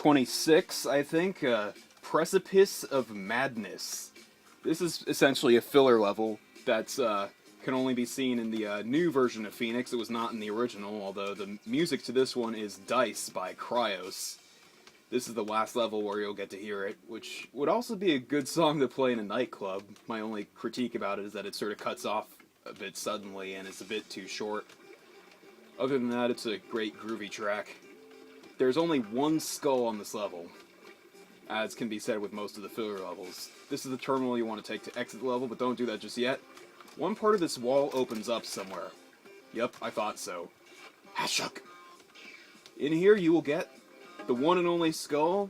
26, I think, Precipice of Madness. This is essentially a filler level that's can only be seen in the new version of Phoenix. It was not in the original, although the music to this one is Dice by Cryos. This is the last level where you'll get to hear it, which would also be a good song to play in a nightclub. My only critique about it is that it sort of cuts off a bit suddenly and it's a bit too short. Other than that, it's a great groovy track. There's only one skull on this level, as can be said with most of the filler levels. This is the terminal you want to take to exit the level, but don't do that just yet. One part of this wall opens up somewhere. Yep, I thought so. Hashuk! In here you will get the one and only skull,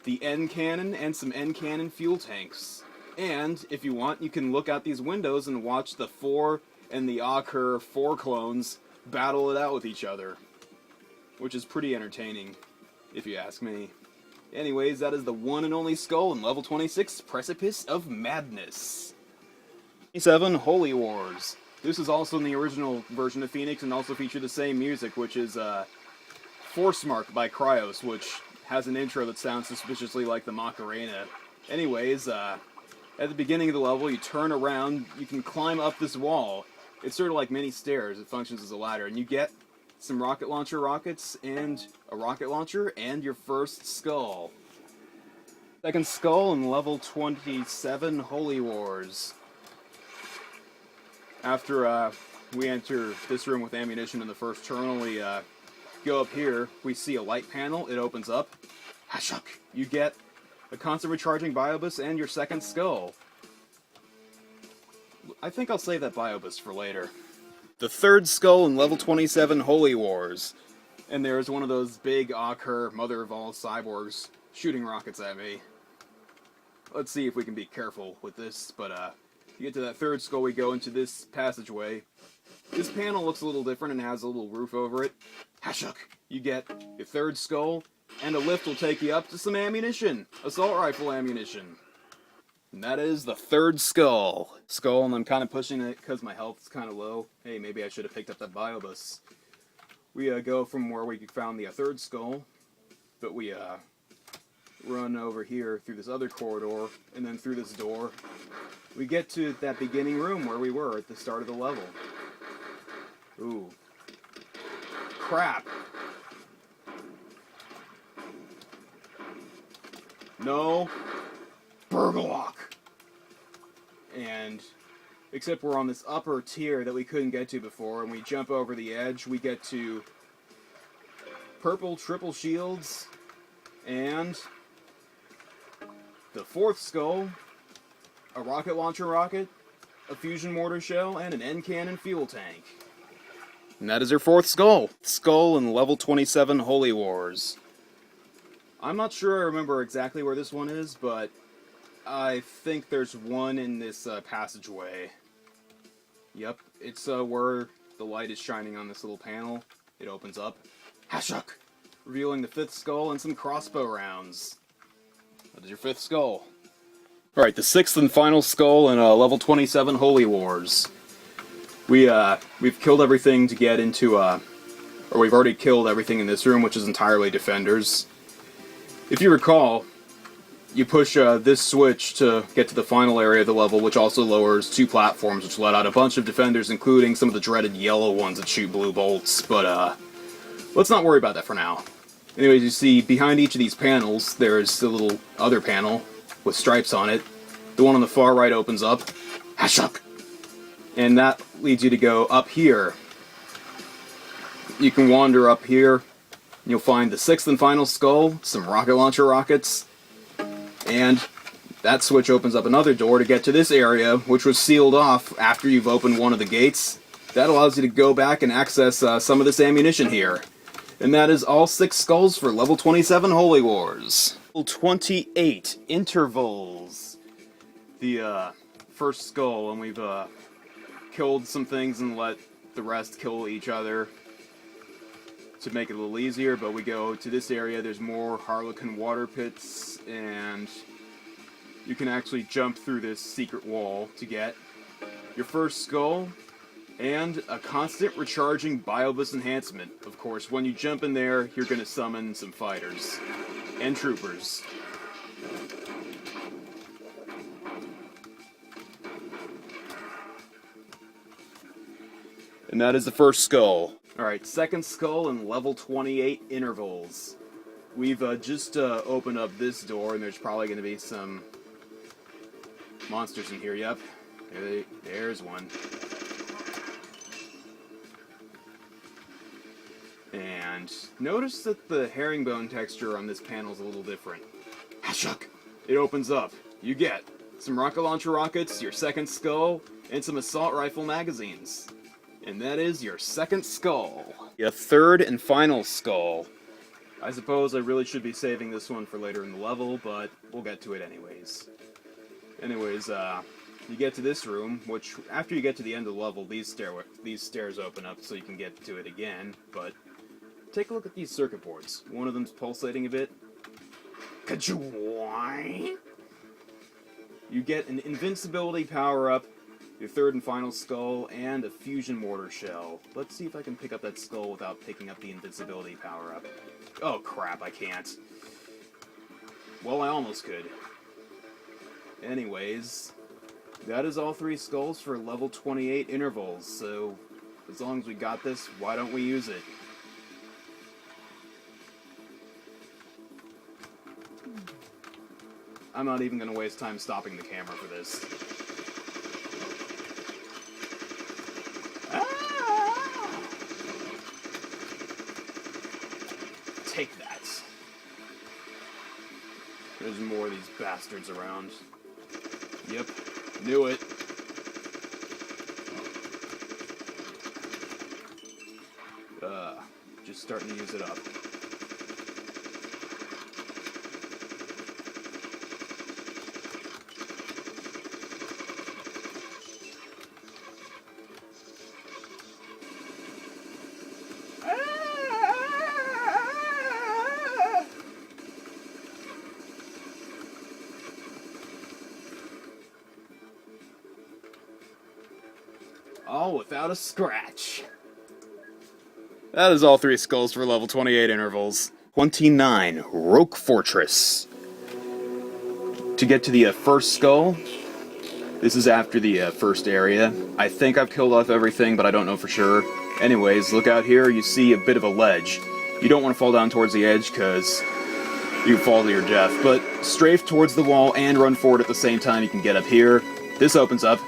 the N cannon, and some N cannon fuel tanks. And, if you want, you can look out these windows and watch the 4 and the Akur 4 clones battle it out with each other. Which is pretty entertaining, if you ask me. Anyways, that is the one and only skull in level 26, Precipice of Madness. 27, Holy Wars. This is also in the original version of Phoenix and also featured the same music, which is Force Mark by Cryos, which has an intro that sounds suspiciously like the Macarena. Anyways, at the beginning of the level, you turn around, you can climb up this wall. It's sort of like mini stairs, it functions as a ladder, and you get some rocket launcher rockets, and a rocket launcher, and your first skull. Second skull in level 27, Holy Wars. After we enter this room with ammunition in the first terminal, we go up here, we see a light panel, it opens up. Hashuk! You get a constant recharging Biobus and your second skull. I think I'll save that Biobus for later. The third skull in level 27, Holy Wars. And there's one of those big Akur, mother of all cyborgs, shooting rockets at me. Let's see if we can be careful with this, but you get to that third skull, we go into this passageway. This panel looks a little different and has a little roof over it. Hashuk! You get your third skull, and a lift will take you up to some ammunition. Assault rifle ammunition. And that is the third skull. And I'm kind of pushing it because my health is kind of low. Hey, maybe I should have picked up that Biobus. We go from where we found the third skull, but we run over here through this other corridor, and then through this door. We get to that beginning room where we were at the start of the level. Ooh. Crap. No. Burglock! And, except we're on this upper tier that we couldn't get to before, and we jump over the edge, we get to purple triple shields, and the fourth skull, a rocket launcher rocket, a fusion mortar shell, and an N cannon fuel tank. And that is your fourth skull. Skull in level 27, Holy Wars. I'm not sure I remember exactly where this one is, but I think there's one in this passageway. Yep, it's where the light is shining on this little panel. It opens up. Hashuk! Revealing the fifth skull and some crossbow rounds. That is your fifth skull. Alright, the sixth and final skull in level 27, Holy Wars. We've killed everything to get into, or we've already killed everything in this room, which is entirely defenders. If you recall, you push this switch to get to the final area of the level, which also lowers 2 platforms, which let out a bunch of defenders, including some of the dreaded yellow ones that shoot blue bolts, but let's not worry about that for now. Anyways, you see, behind each of these panels, there's a little other panel with stripes on it. The one on the far right opens up. Hashuk! And that leads you to go up here. You can wander up here. You'll find the sixth and final skull, some rocket launcher rockets, and that switch opens up another door to get to this area, which was sealed off after you've opened one of the gates. That allows you to go back and access some of this ammunition here. And that is all 6 skulls for level 27 Holy Wars. Level 28, Intervals. The first skull, and we've killed some things and let the rest kill each other to make it a little easier, but we go to this area, there's more Harlequin water pits, and you can actually jump through this secret wall to get your first skull, And a constant recharging Biobus enhancement. Of course, when you jump in there, you're going to summon some fighters and troopers. And that is the first skull. Alright, second skull in level 28 intervals. We've just opened up this door, and there's probably going to be some monsters in here. Yep, there's one. And notice that the herringbone texture on this panel is a little different. Hashuk! It opens up. You get some rocket launcher rockets, your second skull, and some assault rifle magazines. And that is your second skull. Your third and final skull. I suppose I really should be saving this one for later in the level, but we'll get to it anyways. You get to this room, which after you get to the end of the level, these stairs open up so you can get to it again, but take a look at these circuit boards. One of them's pulsating a bit. Ka-choo-wine! You get an invincibility power-up, your third and final skull, and a fusion mortar shell. Let's see if I can pick up that skull without picking up the invincibility power-up. Oh crap, I can't. Well, I almost could. Anyways, that is all 3 skulls for level 28 intervals, so as long as we got this, why don't we use it? I'm not even going to waste time stopping the camera for this. Ah! Take that. There's more of these bastards around. Yep, knew it. Just starting to use it up. All without a scratch. That is all 3 skulls for level 28 intervals. 29, Roque Fortress. To get to the first skull, this is after the first area. I think I've killed off everything, but I don't know for sure. Anyways, look out here, you see a bit of a ledge. You don't want to fall down towards the edge, because you fall to your death. But strafe towards the wall and run forward at the same time. You can get up here. This opens up.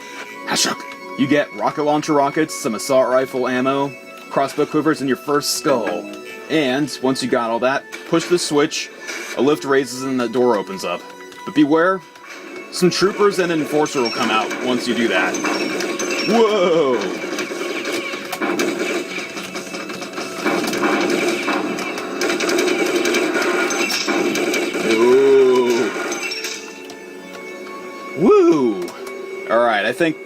Hashuk! You get rocket launcher rockets, some assault rifle ammo, crossbow quivers, and your first skull. And, once you got all that, push the switch, a lift raises and the door opens up. But beware, some troopers and an enforcer will come out once you do that. Whoa! Ooh. Woo! Alright, I think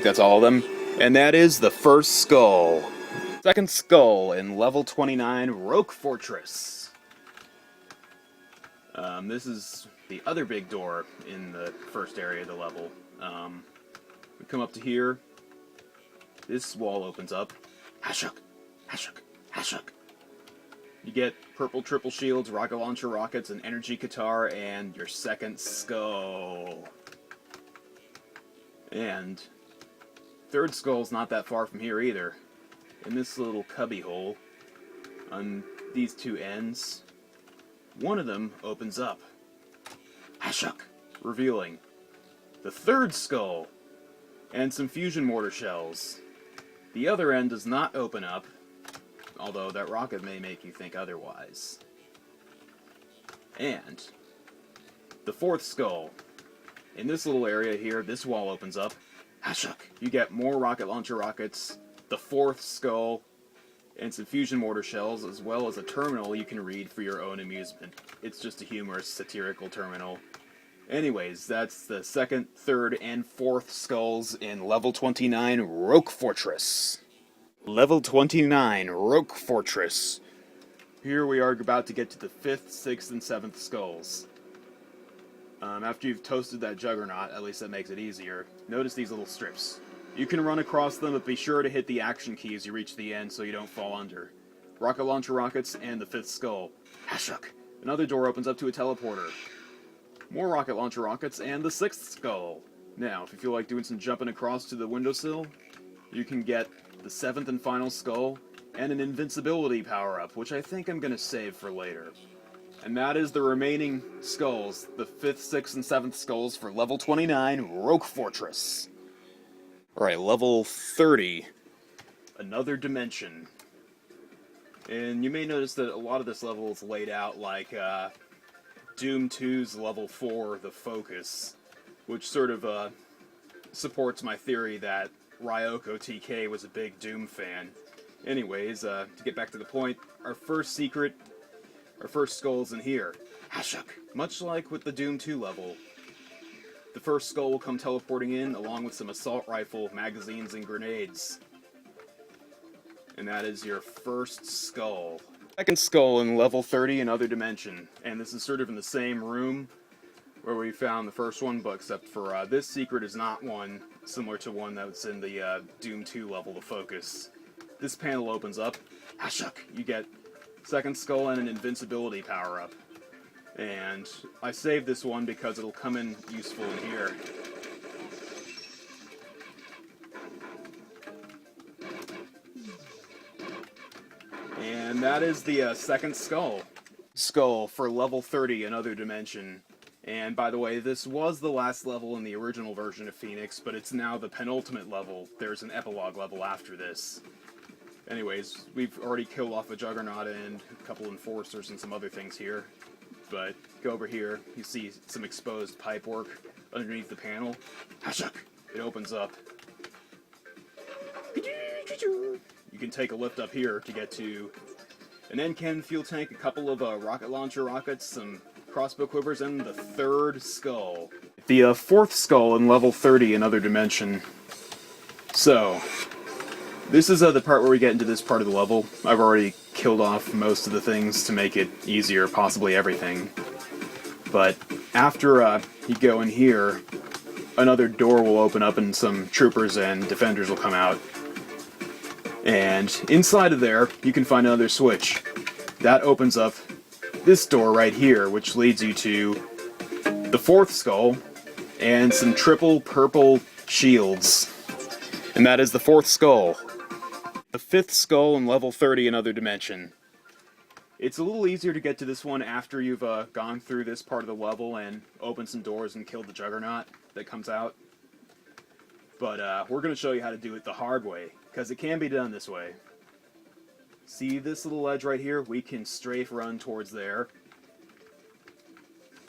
that's all of them. And that is the first skull. Second skull in level 29, Roque Fortress. This is the other big door in the first area of the level. We come up to here. This wall opens up. Hashuk! Hashuk! Hashuk! You get purple triple shields, rocket launcher rockets, an energy guitar, and your second skull. And third skull's not that far from here either. In this little cubby hole, on these 2 ends, one of them opens up. Hashuk! Revealing the third skull, and some fusion mortar shells. The other end does not open up, although that rocket may make you think otherwise. And the fourth skull. In this little area here, this wall opens up. Hashuk! You get more rocket launcher rockets, the fourth skull, and some fusion mortar shells, as well as a terminal you can read for your own amusement. It's just a humorous, satirical terminal. Anyways, that's the second, third, and fourth skulls in level 29, Roque Fortress. Level 29, Roque Fortress. Here we are about to get to the 5th, 6th, and 7th skulls. After you've toasted that juggernaut, at least that makes it easier, notice these little strips. You can run across them, but be sure to hit the action key as you reach the end so you don't fall under. Rocket launcher rockets and the fifth skull. Hashuk! Another door opens up to a teleporter. More rocket launcher rockets and the sixth skull. Now, if you feel like doing some jumping across to the windowsill, you can get the seventh and final skull and an invincibility power-up, which I think I'm going to save for later. And that is the remaining skulls, the 5th, 6th, and 7th skulls for level 29, Rogue Fortress. Alright, level 30, Another Dimension. And you may notice that a lot of this level is laid out like Doom 2's level 4, The Focus, which sort of supports my theory that Ryoko TK was a big Doom fan. Anyways, to get back to the point, our first skull's in here. Hashuk! Much like with the Doom 2 level, the first skull will come teleporting in along with some assault rifle, magazines, and grenades. And that is your first skull. Second skull in level 30, Another Dimension. And this is sort of in the same room where we found the first one, but except for this secret is not one similar to one that's in the Doom 2 level, The Focus. This panel opens up. Hashuk! You get second skull and an invincibility power-up. And I saved this one because it'll come in useful in here. And that is the second skull. Skull for level 30, Another Dimension. And by the way, this was the last level in the original version of Phoenix, but it's now the penultimate level. There's an epilogue level after this. Anyways, we've already killed off a Juggernaut and a couple Enforcers and some other things here. But go over here, you see some exposed pipework underneath the panel. Hashuk! It opens up. You can take a lift up here to get to an end cannon fuel tank, a couple of rocket launcher rockets, some crossbow quivers, and the third skull. The fourth skull in level 30, Another Dimension. So, this is the part where we get into this part of the level. I've already killed off most of the things to make it easier, possibly everything. But after you go in here, another door will open up and some troopers and defenders will come out. And inside of there, you can find another switch. That opens up this door right here, which leads you to the fourth skull and some triple purple shields. And that is the fourth skull. The fifth skull in level 30, Another Dimension. It's a little easier to get to this one after you've gone through this part of the level and opened some doors and killed the Juggernaut that comes out. But we're going to show you how to do it the hard way, because it can be done this way. See this little ledge right here? We can strafe run towards there.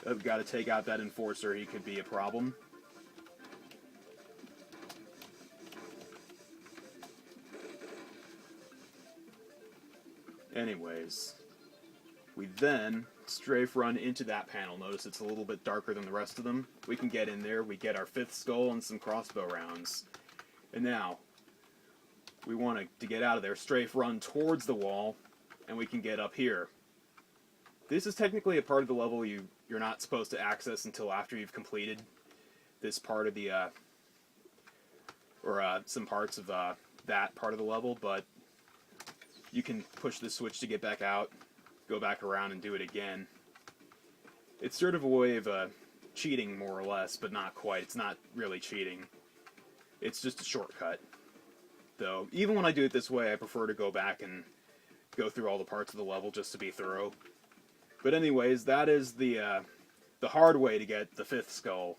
I've got to take out that Enforcer, he could be a problem. Anyways, we then strafe run into that panel. Notice it's a little bit darker than the rest of them. We can get in there, we get our fifth skull and some crossbow rounds. And now, we want to get out of there, strafe run towards the wall, and we can get up here. This is technically a part of the level you're not supposed to access until after you've completed this part of the, some parts of that part of the level, but you can push the switch to get back out, go back around and do it again. It's sort of a way of cheating, more or less, but not quite. It's not really cheating. It's just a shortcut. Though, even when I do it this way, I prefer to go back and go through all the parts of the level just to be thorough. But anyways, that is the hard way to get the fifth skull.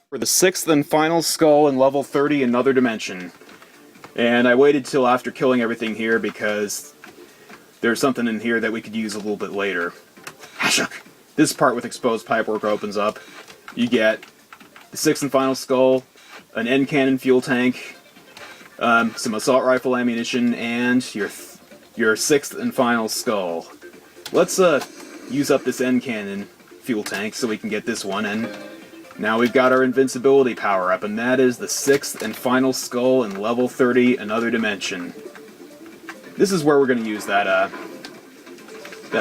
For the sixth and final skull in level 30, Another Dimension. And I waited till after killing everything here because there's something in here that we could use a little bit later. Hashuk! This part with exposed pipework opens up. You get the sixth and final skull, an end cannon fuel tank, some assault rifle ammunition, and your sixth and final skull. Let's use up this end cannon fuel tank so we can get this one, and now we've got our invincibility power up, and that is the sixth and final skull in level 30, Another Dimension. This is where we're going to use that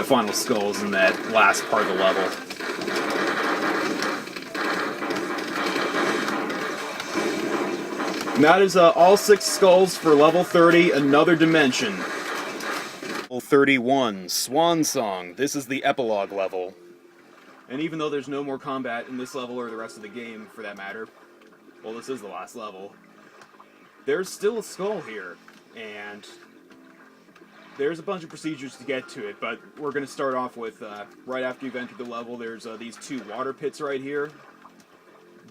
final skulls in that last part of the level. And that is all 6 skulls for level 30, Another Dimension. Level 31, Swan Song. This is the epilogue level. And even though there's no more combat in this level or the rest of the game, for that matter, well, this is the last level, there's still a skull here, and there's a bunch of procedures to get to it, but we're going to start off with, right after you've entered the level, there's these 2 water pits right here.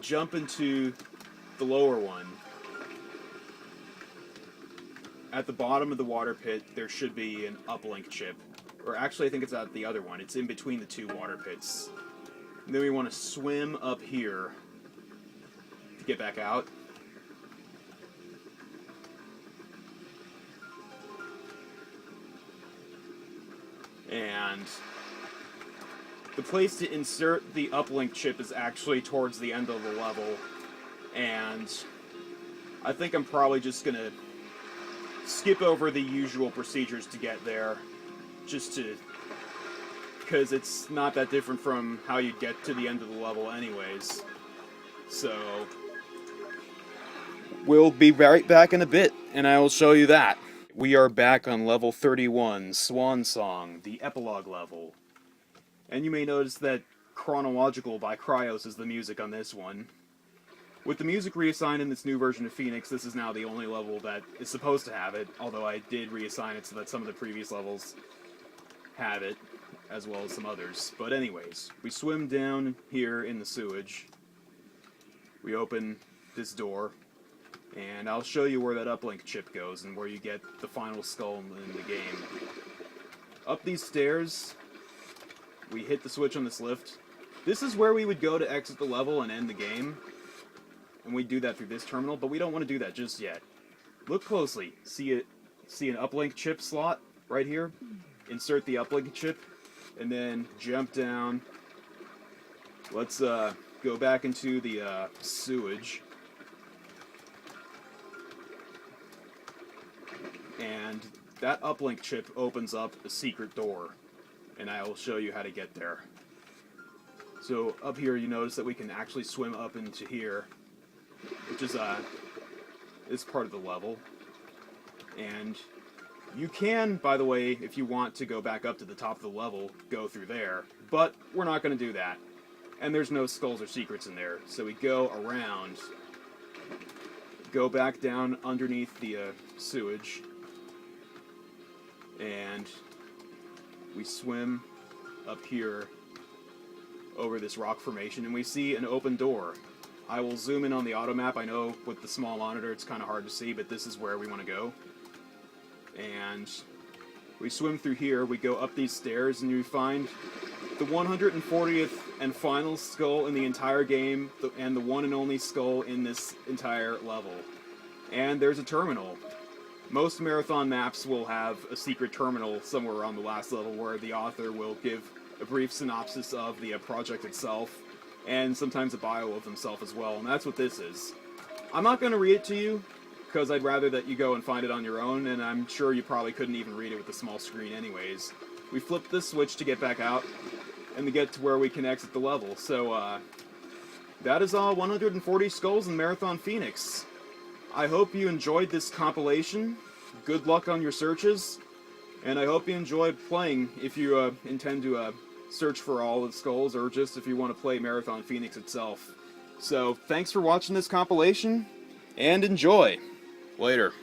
Jump into the lower one. At the bottom of the water pit, there should be an uplink chip. Or actually, I think it's at the other one. It's in between the 2 water pits. And then we want to swim up here to get back out. And the place to insert the uplink chip is actually towards the end of the level. And I think I'm probably just going to skip over the usual procedures to get there, because it's not that different from how you'd get to the end of the level anyways. So we'll be right back in a bit, and I will show you that. We are back on level 31, Swan Song, the epilogue level. And you may notice that Chronological by Cryos is the music on this one. With the music reassigned in this new version of Phoenix, this is now the only level that is supposed to have it, although I did reassign it so that some of the previous levels have it, as well as some others. But anyways, we swim down here in the sewage. We open this door, and I'll show you where that uplink chip goes and where you get the final skull in the game. Up these stairs, we hit the switch on this lift. This is where we would go to exit the level and end the game. And we do that through this terminal, but we don't want to do that just yet. Look closely. See an uplink chip slot right here? Insert the uplink chip, and then jump down. Let's go back into the sewage. And that uplink chip opens up a secret door, and I will show you how to get there. So up here you notice that we can actually swim up into here, which is part of the level. And you can, by the way, if you want to go back up to the top of the level, go through there, but we're not going to do that. And there's no skulls or secrets in there, so we go around, go back down underneath the sewage, and we swim up here over this rock formation, and we see an open door. I will zoom in on the auto map. I know with the small monitor it's kind of hard to see, but this is where we want to go. And we swim through here, we go up these stairs, and we find the 140th and final skull in the entire game, and the one and only skull in this entire level. And there's a terminal. Most marathon maps will have a secret terminal somewhere around the last level where the author will give a brief synopsis of the project itself, and sometimes a bio of himself as well, and that's what this is. I'm not going to read it to you, because I'd rather that you go and find it on your own, and I'm sure you probably couldn't even read it with a small screen anyways. We flip this switch to get back out, and to get to where we can exit the level. So, that is all 140 skulls in Marathon Phoenix. I hope you enjoyed this compilation. Good luck on your searches, and I hope you enjoyed playing if you intend to search for all the skulls, or just if you want to play Marathon Phoenix itself. So, thanks for watching this compilation, and enjoy! Later.